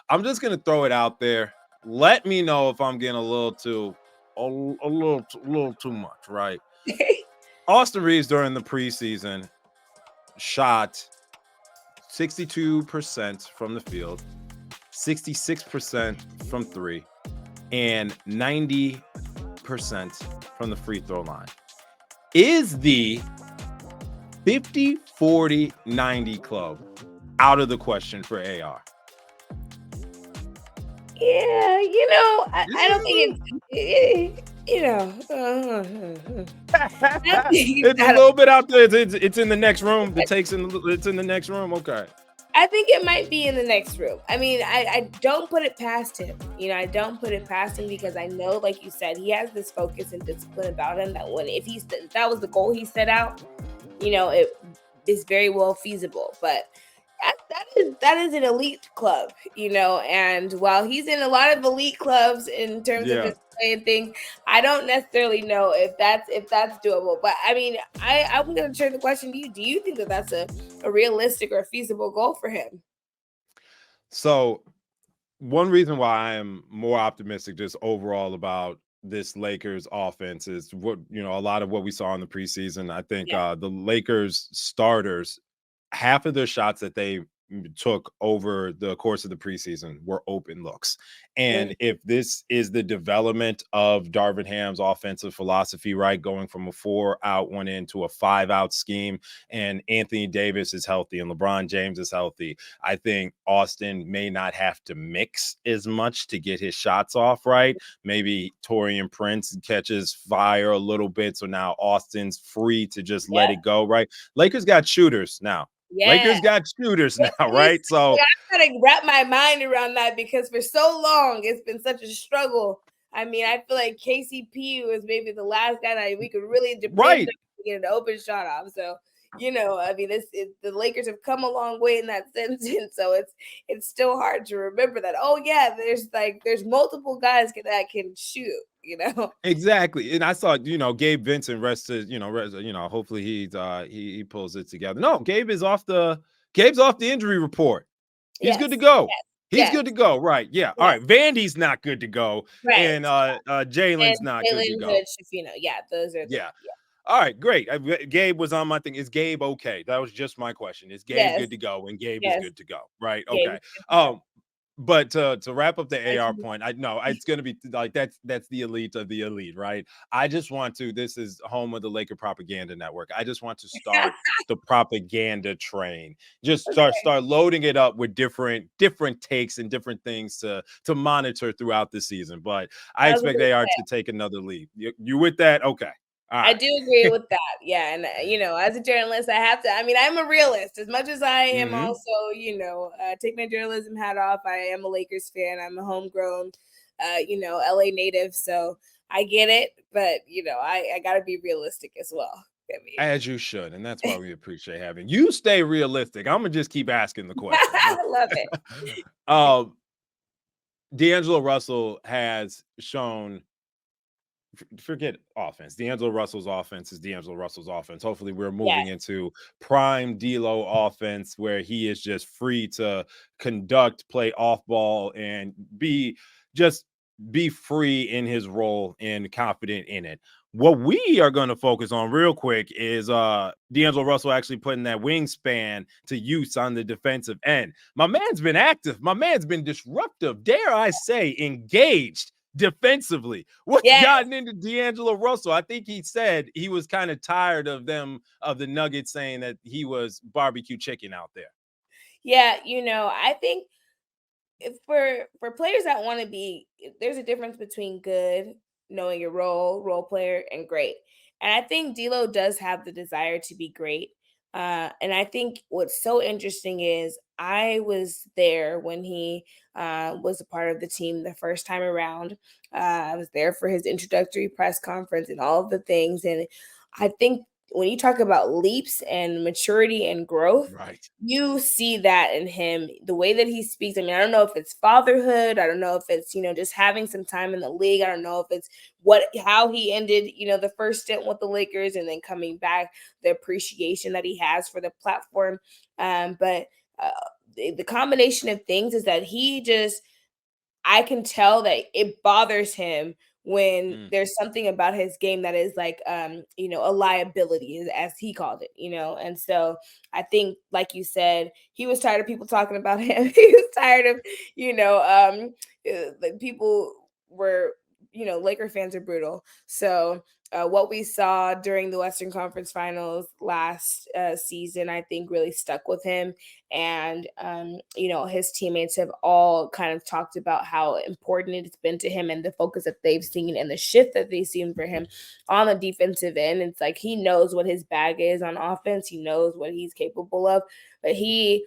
I'm just gonna throw it out there. Let me know if I'm getting a little too much, right? Austin Reaves during the preseason shot 62% from the field, 66% from 3, and 90% from the free throw line. Is the 50-40-90 club out of the question for AR?
Yeah, I don't think it's,
It's a little bit out there. It's in the next room. It's in the next room. Okay.
I think it might be in the next room. I mean, I don't put it past him. I don't put it past him because I know, like you said, he has this focus and discipline about him that if that was the goal he set out, it is very well feasible. But that is an elite club, and while he's in a lot of elite clubs in terms of his playing things, I don't necessarily know if that's doable. But I mean, I'm going to turn the question to you. Do you think that that's a realistic or feasible goal for him?
So one reason why I am more optimistic just overall about this Lakers offense is what, a lot of what we saw in the preseason. I think the Lakers starters, half of their shots that they took over the course of the preseason were open looks. And if this is the development of Darvin Ham's offensive philosophy, right, going from a 4-out, 1-in to a 5-out scheme, and Anthony Davis is healthy and LeBron James is healthy, I think Austin may not have to mix as much to get his shots off, right? Maybe Taurean Prince catches fire a little bit, so now Austin's free to just let it go, right? Lakers got shooters now.
Yeah.
Lakers got shooters now, right? So
I'm trying to wrap my mind around that because for so long it's been such a struggle. I mean, I feel like KCP was maybe the last guy that we could really depend on to get an open shot off. So, I mean, the Lakers have come a long way in that sense, and so it's still hard to remember that. Oh yeah, there's multiple guys that can shoot.
Exactly. And I saw, Gabe Vincent rested, hopefully he pulls it together. No, Gabe's off the injury report. He's good to go. He's good to go. Right. Yeah. All right. Vandy's not good to go. Right. And Jalen's not good to go.
Yeah, those are
all right, great. Gabe was on my thing. Is Gabe okay? That was just my question. Is Gabe good to go? And Gabe is good to go. Right. Okay. But to wrap up the AR point, I know it's going to be like that's the elite of the elite, right? I just want to. This is home of the Laker Propaganda Network. I just want to start the propaganda train. Just start loading it up with different takes and different things to monitor throughout the season. But I expect AR to take another leap. You with that? Okay.
I do agree with that. Yeah. And, as a journalist, I have to, I'm a realist as much as I am also, take my journalism hat off. I am a Lakers fan. I'm a homegrown, LA native. So I get it. But, I got to be realistic as well.
As you should. And that's why we appreciate having you. Stay realistic. I'm going to just keep asking the questions.
I love it.
D'Angelo Russell has shown, forget offense. D'Angelo Russell's offense is D'Angelo Russell's offense. Hopefully we're moving into prime D'Lo offense where he is just free to conduct, play off ball, and be free in his role and confident in it. What we are going to focus on real quick is D'Angelo Russell actually putting that wingspan to use on the defensive end. My man's been active. My man's been disruptive. Dare I say, engaged defensively. What's gotten into D'Angelo Russell? I think he said he was kind of tired of the Nuggets saying that he was barbecue chicken out there.
Yeah, I think for players that want to be, there's a difference between good, knowing your role player, and great. And I think D'Lo does have the desire to be great. And I think what's so interesting is I was there when he was a part of the team the first time around. I was there for his introductory press conference and all of the things. And I think when you talk about leaps and maturity and growth,
right,
you see that in him, the way that he speaks. I don't know if it's fatherhood. I don't know if it's, just having some time in the league. I don't know if it's how he ended, the first stint with the Lakers and then coming back, the appreciation that he has for the platform. But the combination of things is that I can tell that it bothers him when there's something about his game that is like, a liability, as he called it, And so I think, like you said, he was tired of people talking about him. He was tired of, people were, Laker fans are brutal. So what we saw during the Western Conference Finals last season, I think really stuck with him. And, his teammates have all kind of talked about how important it's been to him and the focus that they've seen and the shift that they've seen for him on the defensive end. It's like he knows what his bag is on offense. He knows what he's capable of, but he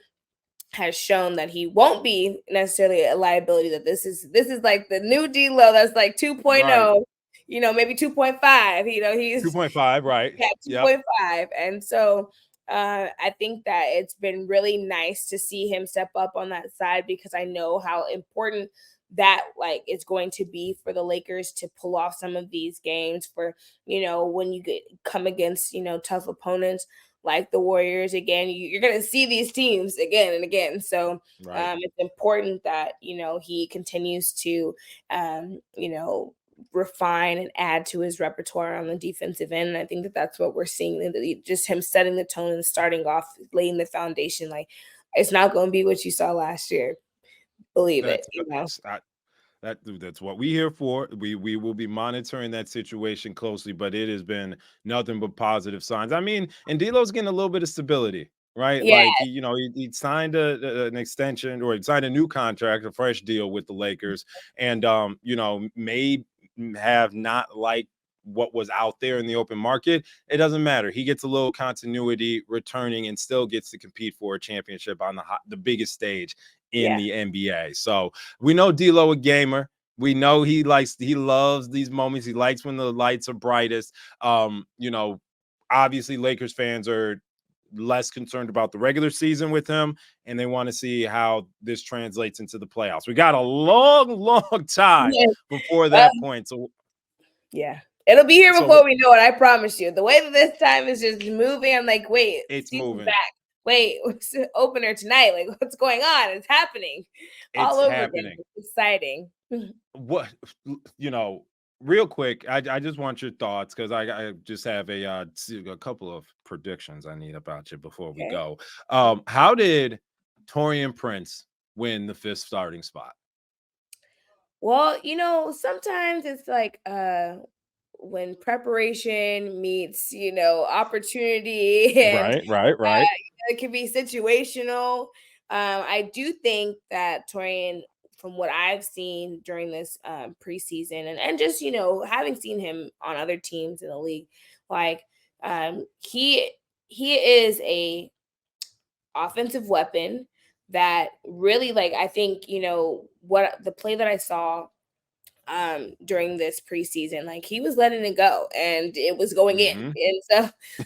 has shown that he won't be necessarily a liability, that this is like the new D'Lo that's like 2.0,
right.
Maybe 2.5, he's
2.5, right.
Yeah, 2.5. And so I think that it's been really nice to see him step up on that side, because I know how important that it's going to be for the Lakers to pull off some of these games, for, when you come against, tough opponents like the Warriors again. You're going to see these teams again and again. So it's important that, he continues to, refine and add to his repertoire on the defensive end. And I think that that's what we're seeing, just him setting the tone and starting off, laying the foundation. Like, it's not going to be what you saw last year. Believe it.
That's what we're here for. We will be monitoring that situation closely, but it has been nothing but positive signs. And D'Lo's getting a little bit of stability, right?
Yeah.
Like he signed an extension, or he signed a new contract, a fresh deal with the Lakers, and may have not liked what was out there in the open market. It doesn't matter. He gets a little continuity returning and still gets to compete for a championship on the biggest stage in the NBA. So we know D'Lo a gamer. We know he loves these moments. He likes when the lights are brightest. Obviously Lakers fans are less concerned about the regular season with him, and they want to see how this translates into the playoffs. We got a long time before that point. So
it'll be here before we know it. I promise you. The way that this time is just moving, I'm like, wait,
it's moving
back. Wait, what's the opener tonight? Like, what's going on? It's happening. All over again. It's exciting.
What, real quick, I just want your thoughts, because I just have a couple of predictions I need about you before we go. How did Taurean Prince win the 5th starting spot?
Well, sometimes it's like when preparation meets, opportunity and
Right, right, right.
it can be situational. I do think that Torian, from what I've seen during this preseason and just, having seen him on other teams in the league, like he is a offensive weapon that really, like, I think, what the play that I saw during this preseason, like, he was letting it go and it was going in.
Mhm.
And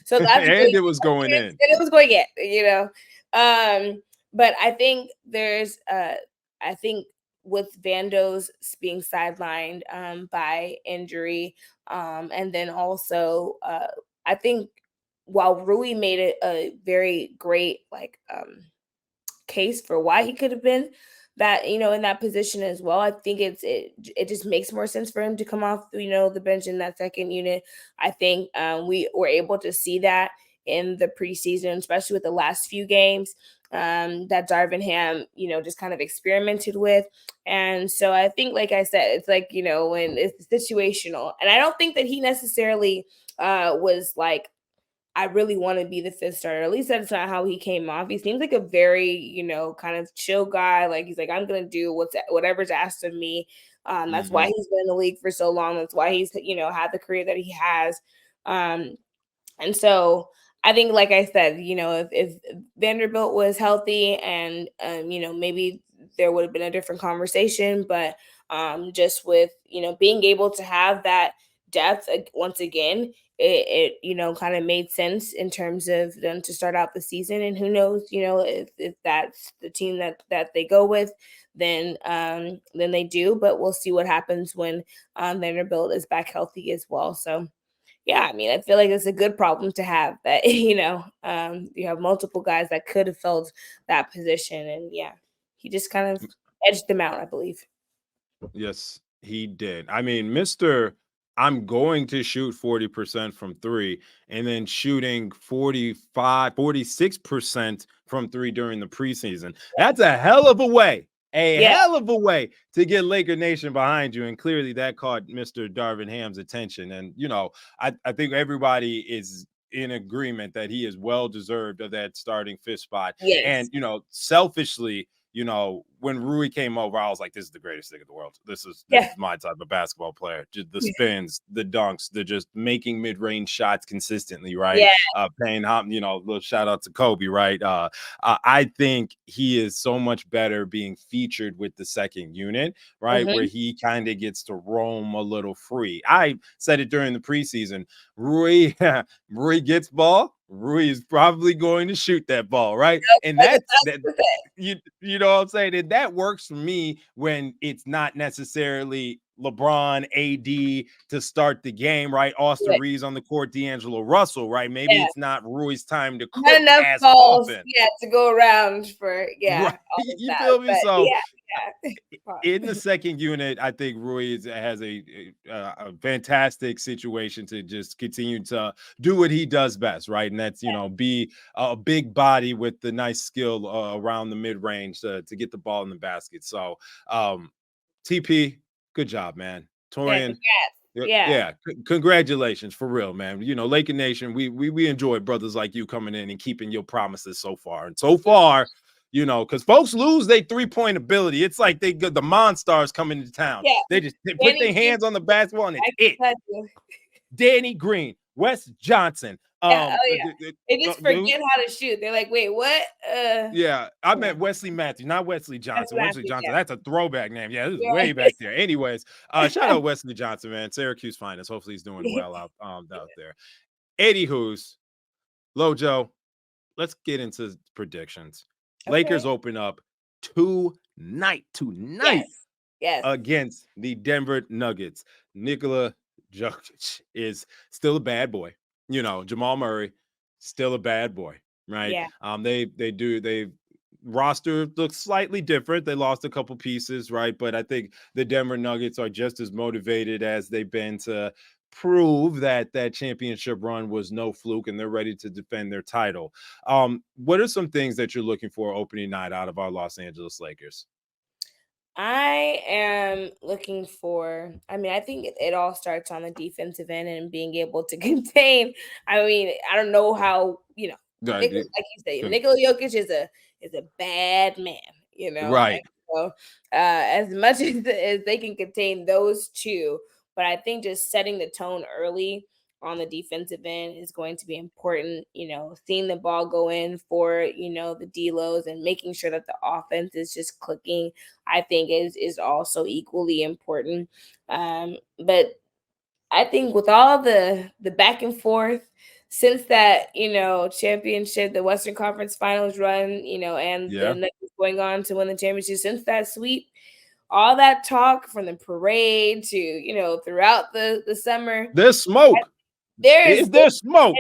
so that's
And
great.
it was going in.
And it was going in. But I think with Vando's being sidelined by injury, and then also I think while Rui made it a very great, like, case for why he could have been that, in that position as well. I think it just makes more sense for him to come off, the bench in that second unit. I think we were able to see that in the preseason, especially with the last few games that Darvin Ham, just kind of experimented with. And so I think, like I said, it's like, when it's situational. And I don't think that he necessarily was like, I really want to be the 5th starter. At least that's not how he came off. He seems like a very, kind of chill guy. Like, he's like, I'm gonna do whatever's asked of me. That's why
Mhm.
he's been in the league for so long. That's why he's, had the career that he has. And so I think, like I said, if Vanderbilt was healthy and maybe there would have been a different conversation. But just with being able to have that depth once again, it kind of made sense in terms of them to start out the season. And who knows, if that's the team that they go with, then they do. But we'll see what happens when Vanderbilt is back healthy as well. So yeah, I mean, I feel like it's a good problem to have that, you have multiple guys that could have filled that position. And yeah, he just kind of edged them out, I believe.
Yes, he did. I mean, Mr. I'm going to shoot 40% from 3 and then shooting 46% from 3 during the preseason. That's a hell of a way.
Yeah.
Hell of a way to get Laker Nation behind you. And clearly that caught Mr. Darvin Ham's attention. And, I think everybody is in agreement that he is well deserved of that starting 5th spot.
Yes.
And, selfishly, when Rui came over, I was like, this is the greatest thing in the world. This is my type of basketball player. Just the spins, the dunks, the just making mid-range shots consistently, right?
Yeah.
Paying him, little shout out to Kobe, right? I think he is so much better being featured with the second unit, right?
Mhm.
Where he kind of gets to roam a little free. I said it during the preseason. Rui gets ball. Rui is probably going to shoot that ball, right? And that's that. You know what I'm saying? And that works for me when it's not necessarily LeBron, AD to start the game, right? Austin
Right.
Reaves on the court, D'Angelo Russell, right? Maybe
Yeah.
it's not Rui's time to
Not
cook
enough
as
balls,
often.
to go around for
Right.
all of
You
that.
feel me?
But
So
yeah.
in the second unit, I think Rui has a fantastic situation to just continue to do what he does best, right? And that's, be a big body with the nice skill around the mid range to get the ball in the basket. So, TP, good job, man.
Yeah,
Torian,
congrats. Yeah.
congratulations for real, man. Laker Nation, we enjoy brothers like you coming in and keeping your promises so far. And so far, because folks lose their 3-point ability. It's like the Monstars coming to town.
Yeah.
They put their hands on the basketball and it's it. Danny Green, Wes Johnson.
Yeah, oh yeah. They just forget how to shoot. They're like, wait, what?
Yeah, I meant Wesley Matthews, not Wesley Johnson. Wesley Johnson, that's a throwback name. Yeah, this is way back there. Anyways, shout out Wesley Johnson, man. Syracuse finest. Hopefully he's doing well out there. Anywho's, Lojo, let's get into predictions.
Okay.
Lakers open up tonight
Yes.
against the Denver Nuggets. Nikola Jokic is still a bad boy. Jamal Murray, still a bad boy, right?
Yeah.
They roster looks slightly different. They lost a couple pieces, right? But I think the Denver Nuggets are just as motivated as they've been to prove that that championship run was no fluke and they're ready to defend their title. What are some things that you're looking for opening night out of our Los Angeles Lakers?
I am looking for, I mean, I think it all starts on the defensive end and being able to contain. I mean, I don't know how,
Right.
Nikola, like you say, Nikola Jokic is a bad man, and
Right.
so as much as they can contain those two, but I think just setting the tone early on the defensive end is going to be important. Seeing the ball go in for the delos and making sure that the offense is just clicking, I think is also equally important. But I think with all the back and forth since that championship, the Western Conference Finals run, and the
Yeah.
Nuggets going on to win the championship, since that sweep, all that talk from the parade to throughout the summer,
There's smoke.
there is
Is there smoke?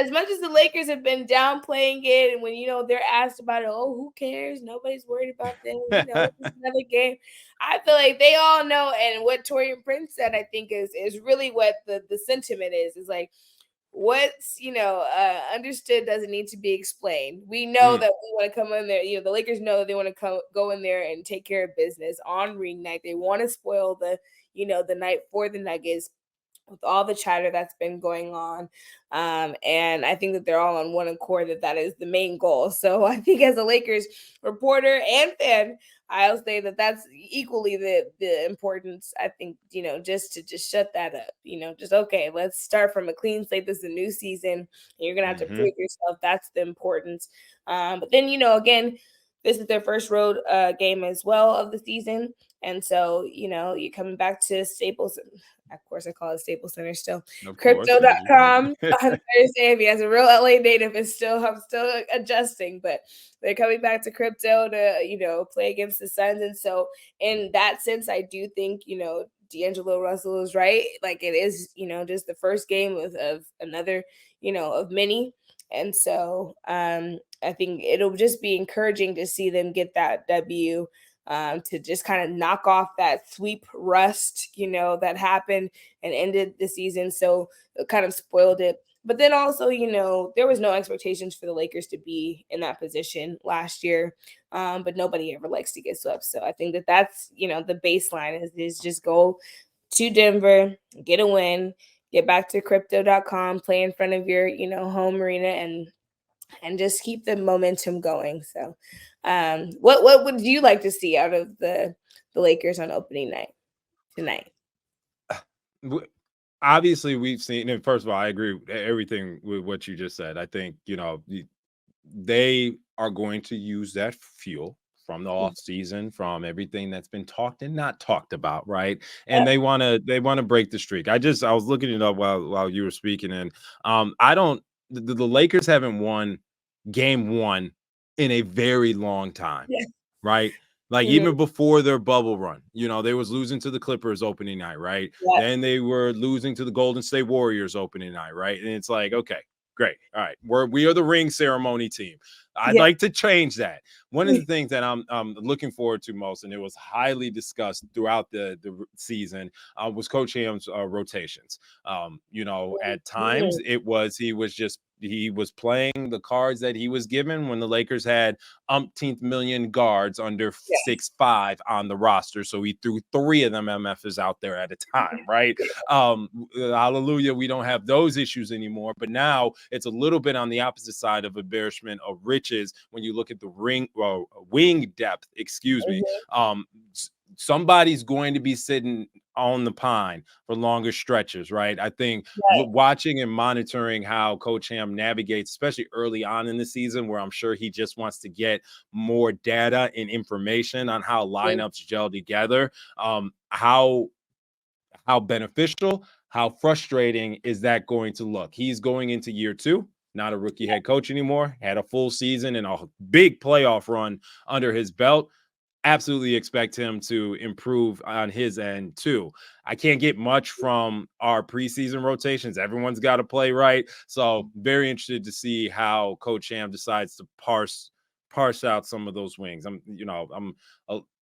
as much as the Lakers have been downplaying it, and when they're asked about it, oh, who cares? Nobody's worried about them. It's just another game. I feel like they all know, and what Taurean Prince said, I think is really what the sentiment is like what's understood doesn't need to be explained. We know that we want to come in there. The Lakers know that they want to go in there and take care of business on ring night. They want to spoil the night for the Nuggets with all the chatter that's been going on. And I think that they're all on one accord that is the main goal. So I think as a Lakers reporter and fan, I'll say that that's equally the importance. I think, just to shut that up, just, okay, let's start from a clean slate. This is a new season. And you're going to have to prove yourself. That's the importance. But then, again, this is their first road game as well of the season. And so, you're coming back to Staples. Of course, I call it Staples Center still. Crypto.com on Thursday. If he has a real LA native, I'm still adjusting, but they're coming back to crypto to, play against the Suns. And so in that sense, I do think, D'Angelo Russell is right. Like it is, just the first game of another, of many. And so I think it'll just be encouraging to see them get that W, to just kind of knock off that sweep rust, that happened and ended the season. So it kind of spoiled it. But then also, there was no expectations for the Lakers to be in that position last year. But nobody ever likes to get swept. So I think that's, the baseline is just go to Denver, get a win, get back to crypto.com, play in front of your, home arena and just keep the momentum going. So what would you like to see out of the Lakers on opening night tonight?
Obviously, we've seen, and first of all, I agree with everything with what you just said. I think, they are going to use that fuel from the off season, from everything that's been talked and not talked about, right? And they want to break the streak. I was looking it up while you were speaking, and the Lakers haven't won game one in a very long time, right? Like even before their bubble run, they was losing to the Clippers opening night, right? Then they were losing to the Golden State Warriors opening night, right? And it's like, okay, great. All right. We are the ring ceremony team. I'd like to change that. One of the things that I'm looking forward to most, and it was highly discussed throughout the season, was Coach Ham's rotations. At times he was playing the cards that he was given when the Lakers had umpteenth million guards under 6'5" on the roster. So he threw 3 of them MFs out there at a time, right? Hallelujah, we don't have those issues anymore. But now it's a little bit on the opposite side of embarrassment of riches when you look at the wing depth, excuse me. Somebody's going to be sitting on the pine for longer stretches, right? I think watching and monitoring how Coach Ham navigates, especially early on in the season, where I'm sure he just wants to get more data and information on how lineups gel together, how beneficial, how frustrating is that going to look? He's going into year 2, not a rookie head coach anymore, had a full season and a big playoff run under his belt. Absolutely expect him to improve on his end too. I can't get much from our preseason rotations. Everyone's got to play right. So very interested to see how Coach Ham decides to parse out some of those wings.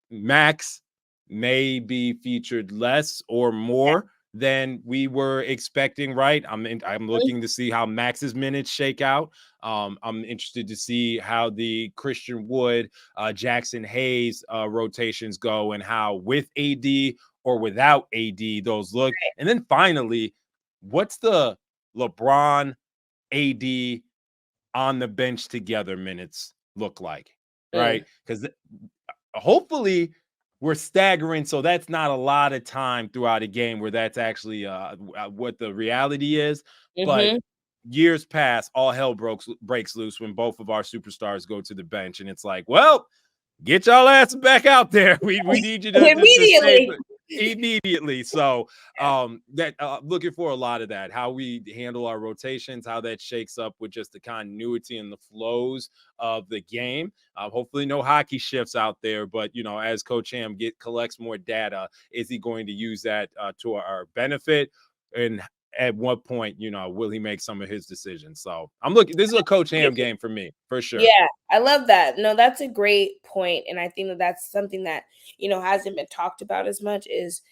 Max may be featured less or more than we were expecting, right? I'm looking to see how Max's minutes shake out. I'm interested to see how the Christian Wood, Jackson Hayes rotations go, and how with AD or without AD those look. And then finally, what's the LeBron AD on the bench together minutes look like, right? Because hopefully we're staggering, so that's not a lot of time throughout a game where that's actually what the reality is. But years pass, all hell breaks loose when both of our superstars go to the bench, and it's like, well, get y'all ass back out there. We need you to
immediately.
Immediately. So that looking for a lot of that, how we handle our rotations, how that shakes up with just the continuity and the flows of the game. Hopefully no hockey shifts out there, but as Coach Ham collects more data, is he going to use that to our benefit? And at what point, will he make some of his decisions? So I'm looking, this is a Coach Ham game for me, for sure.
Yeah, I love that. No, that's a great point. And I think that that's something that, hasn't been talked about as much is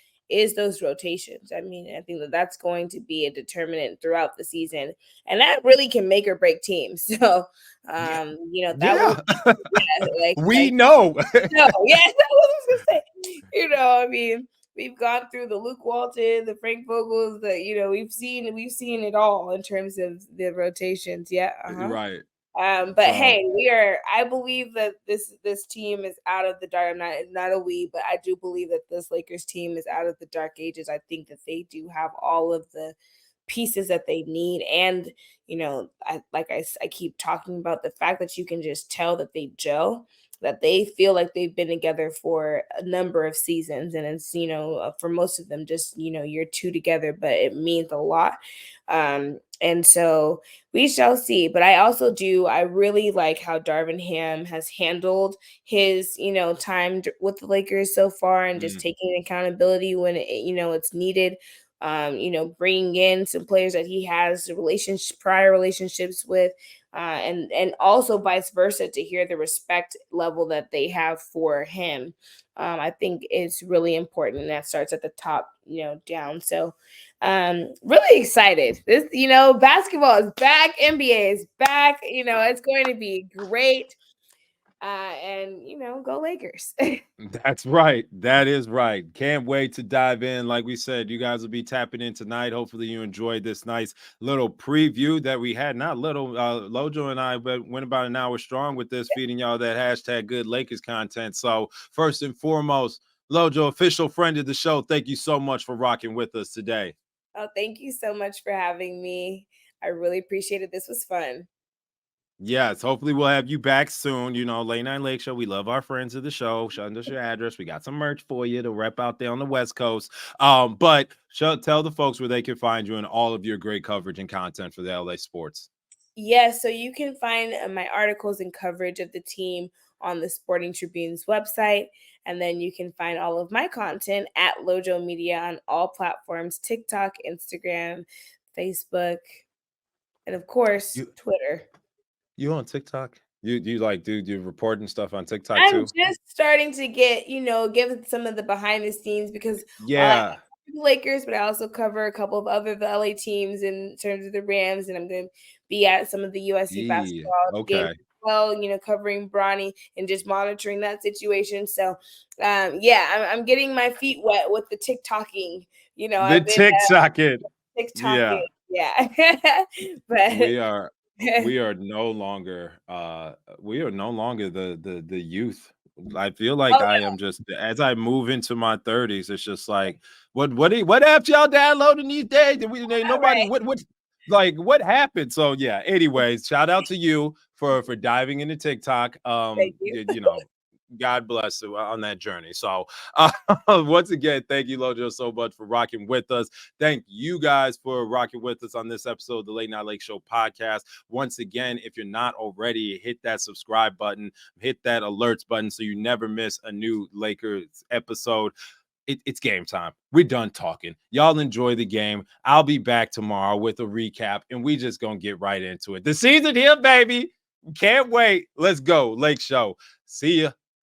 those rotations. I mean, I think that that's going to be a determinant throughout the season, and that really can make or break teams. So, that will,
we know.
No, yeah, that's what I was gonna say. I mean, we've gone through the Luke Walton, the Frank Vogels, we've seen it all in terms of the rotations. Yeah,
right.
But hey, I believe that this team is out of the dark. Not a we, but I do believe that this Lakers team is out of the dark ages. I think that they do have all of the pieces that they need. And, I keep talking about the fact that you can just tell that they gel, that they feel like they've been together for a number of seasons. And it's, for most of them, just, year two together, but it means a lot. And so we shall see. But I really like how Darvin Ham has handled his, time with the Lakers so far, and just taking accountability when it's needed. Bringing in some players that he has prior relationships with, and also vice versa, to hear the respect level that they have for him. I think it's really important, and that starts at the top, down. So, really excited. This, basketball is back, NBA is back. It's going to be great. And go Lakers.
That's right. That is right. Can't wait to dive in. Like we said, you guys will be tapping in tonight. Hopefully you enjoyed this nice little preview that we had. Not little, Lojo and I went about an hour strong with this, feeding y'all that hashtag good Lakers content. So first and foremost, Lojo, official friend of the show, thank you so much for rocking with us today.
Oh, thank you so much for having me. I really appreciate it. This was fun.
Yes, hopefully we'll have you back soon. Late Night Lake Show. We love our friends of the show. Send us your address. We got some merch for you to rep out there on the West Coast. But tell the folks where they can find you and all of your great coverage and content for the LA sports.
Yes, so you can find my articles and coverage of the team on the Sporting Tribune's website. And then you can find all of my content at Lojo Media on all platforms: TikTok, Instagram, Facebook, and of course, Twitter.
You on TikTok? You do reporting stuff on TikTok too?
I'm just starting to get, give some of the behind the scenes, because
yeah,
the Lakers, but I also cover a couple of other LA teams in terms of the Rams, and I'm going to be at some of the USC basketball games as well, covering Bronny and just monitoring that situation. So, I'm getting my feet wet with the TikToking.
TikToking.
Yeah.
But we are no longer the youth. I feel like I am just, as I move into my 30s, it's just like, what apps y'all downloading these days? Nobody, right. what happened? So yeah, anyways, shout out to you for diving into TikTok.
Thank you.
God bless you on that journey. So once again, thank you, Lojo, so much for rocking with us. Thank you guys for rocking with us on this episode of the Late Night Lake Show podcast. Once again, if you're not already, hit that subscribe button, hit that alerts button so you never miss a new Lakers episode. It's game time. We're done talking. Y'all enjoy the game. I'll be back tomorrow with a recap, and we just gonna get right into it. The season here, baby. Can't wait. Let's go. Lake Show. See ya.